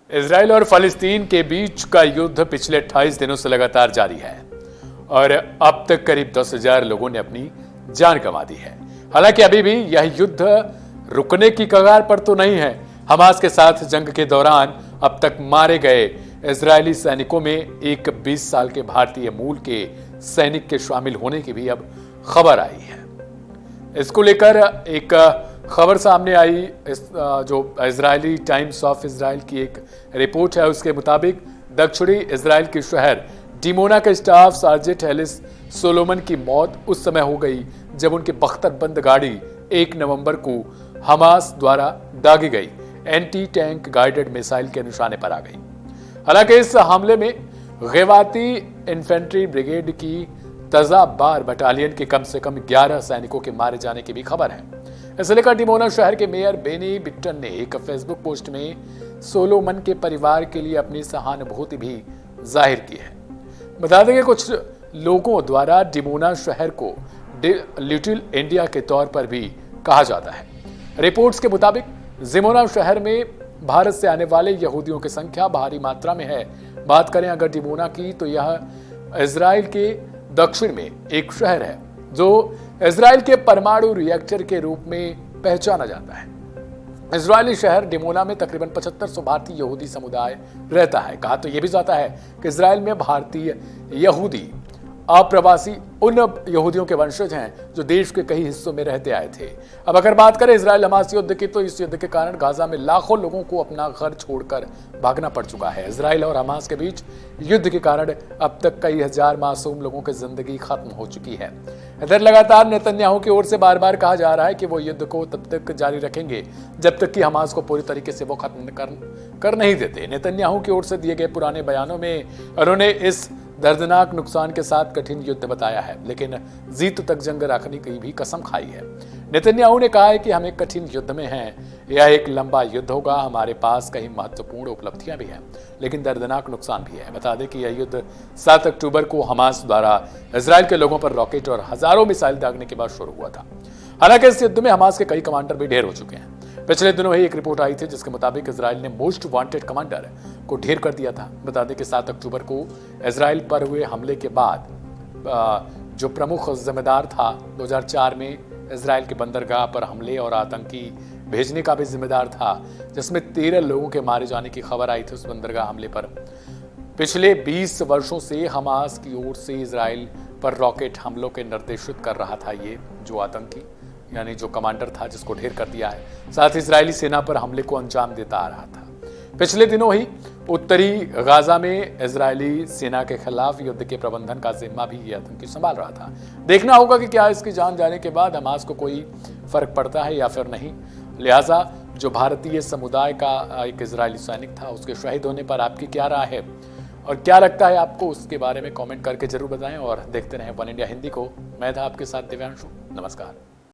Israel और फलस्तीन के बीच का युद्ध पिछले 28 दिनों से लगातार जारी है और अब तक करीब 10,000 लोगों ने अपनी जान गंवा दी है। हालांकि अभी भी यह युद्ध रुकने की कगार पर तो नहीं है। हमास के साथ जंग के दौरान अब तक मारे गए इजरायली सैनिकों में एक 20 साल के भारतीय मूल के सैनिक के शामिल होने की भी अब खबर आई है। इसको लेकर एक खबर सामने आई। जो इजरायली टाइम्स ऑफ इजराइल की एक रिपोर्ट है, उसके मुताबिक दक्षिणी इजराइल के शहर डिमोना के स्टाफ सार्जेंट एलिस सोलोमन की मौत उस समय हो गई जब उनकी बख्तरबंद गाड़ी 1 नवंबर को हमास द्वारा दागी गई एंटी टैंक गाइडेड मिसाइल के निशाने पर आ गई। हालांकि इस हमले में गवाती इन्फेंट्री ब्रिगेड की तजाबार बटालियन के कम से कम 11 सैनिकों के मारे जाने की भी खबर है। इसे लेकर डिमोना शहर के मेयर बेनी बिट्टन ने एक फेसबुक पोस्ट में सोलोमन के परिवार के लिए अपनी सहानुभूति भी जाहिर की है। बता दें कि कुछ लोगों द्वारा डिमोना शहर को लिटिल इंडिया के तौर पर भी कहा जाता है। रिपोर्ट्स के मुताबिक डिमोना शहर में भारत से आने वाले यहूदियों की संख्या भारी मात्रा में है। बात करें अगर डिमोना की, तो यह इजराइल के दक्षिण में एक शहर है जो इजराइल के परमाणु रिएक्टर के रूप में पहचाना जाता है। इजरायली शहर डिमोना में तकरीबन 7500 भारतीय यहूदी समुदाय रहता है। कहा तो यह भी जाता है कि इजराइल में भारतीय यहूदी अप्रवासी उन यहूदियों के वंशज हैं जो देश के कई हिस्सों में रहते आए थे। अब अगर बात करें इजराइल हमास युद्ध की, तो इस युद्ध के कारण गाजा में लाखों लोगों को अपना घर छोड़कर भागना पड़ चुका है। इजराइल और हमास के बीच युद्ध के कारण अब तक कई हजार मासूम लोगों की जिंदगी खत्म हो चुकी है। इधर लगातार नेतन्याहू की ओर से बार बार कहा जा रहा है कि वो युद्ध को तब तक जारी रखेंगे जब तक कि हमास को पूरी तरीके से वो खत्म कर नहीं देते। नेतन्याहू की ओर से दिए गए पुराने बयानों में उन्होंने इस दर्दनाक नुकसान के साथ कठिन युद्ध बताया है, लेकिन जीत तक जंग रखने की भी कसम खाई है। नेतन्याहू ने कहा है कि हम एक कठिन युद्ध में हैं, यह एक लंबा युद्ध होगा, हमारे पास कई महत्वपूर्ण उपलब्धियां भी हैं, लेकिन दर्दनाक नुकसान भी है। बता दें कि यह युद्ध 7 अक्टूबर को हमास द्वारा इजराइल के लोगों पर रॉकेट और हजारों मिसाइल दागने के बाद शुरू हुआ था। हालांकि इस युद्ध में हमास के कई कमांडर भी ढेर हो चुके हैं। पिछले दिनों ही एक रिपोर्ट आई थी जिसके मुताबिक इजराइल ने मोस्ट वांटेड कमांडर को ढेर कर दिया था। बता दें कि 7 अक्टूबर को इजराइल पर हुए हमले के बाद जो प्रमुख जिम्मेदार था 2004 में इजराइल के बंदरगाह पर हमले और आतंकी भेजने का भी जिम्मेदार था, जिसमें 13 लोगों के मारे जाने की खबर आई थी उस बंदरगाह हमले पर। पिछले 20 वर्षों से हमास की ओर से इजराइल पर रॉकेट हमलों के निर्देशित कर रहा था ये जो आतंकी, यानी जो कमांडर था जिसको ढेर कर दिया है। साथ ही इजरायली सेना पर हमले को अंजाम देता आ रहा था। पिछले दिनों ही उत्तरी गाजा में इजरायली सेना के खिलाफ युद्ध के प्रबंधन का जिम्मा भी ये आतंकी संभाल रहा था। देखना होगा कि क्या इसकी जान जाने के बाद हमास को कोई फर्क पड़ता है या फिर नहीं। लिहाजा जो भारतीय समुदाय का एक इजरायली सैनिक था उसके शहीद होने पर आपकी क्या राय है और क्या लगता है आपको, उसके बारे में कमेंट करके जरूर बताएं और देखते रहें वन इंडिया हिंदी को। मैं था आपके साथ दिव्यांशु। नमस्कार।